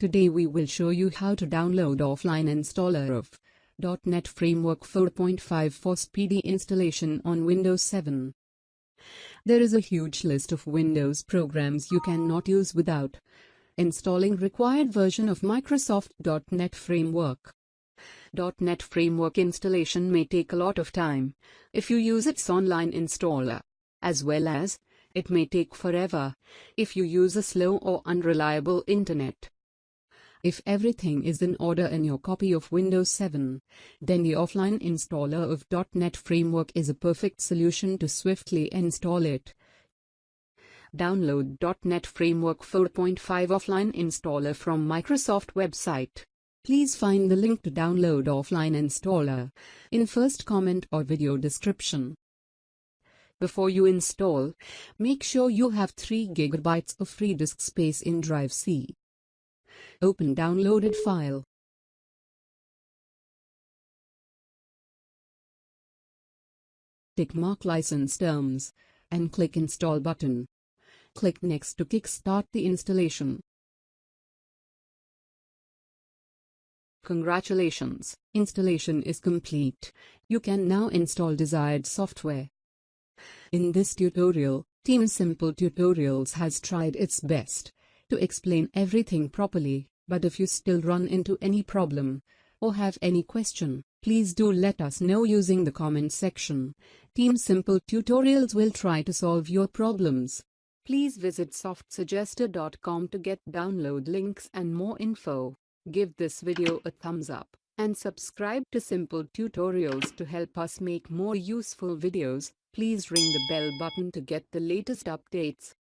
Today we will show you how to download offline installer of .NET Framework 4.5 for speedy installation on Windows 7. There is a huge list of Windows programs you cannot use without installing required version of Microsoft .NET Framework. .NET Framework installation may take a lot of time if you use its online installer, as well as it may take forever if you use a slow or unreliable internet. If everything is in order in your copy of Windows 7, then the offline installer of .NET Framework is a perfect solution to swiftly install it. Download .NET Framework 4.5 offline installer from Microsoft website. Please find the link to download offline installer in first comment or video description. Before you install, make sure you have 3 GB of free disk space in drive C. Open downloaded file. Tick mark license terms and click install button. Click next to kickstart the installation. Congratulations, installation is complete. You can now install desired software. In this tutorial, Team Simple Tutorials has tried its best to explain everything properly, but if you still run into any problem or have any question, please do let us know using the comment section. Team Simple Tutorials will try to solve your problems. Please visit softsuggester.com to get download links and more info. Give this video a thumbs up and subscribe to Simple Tutorials to help us make more useful videos. Please ring the bell button to get the latest updates.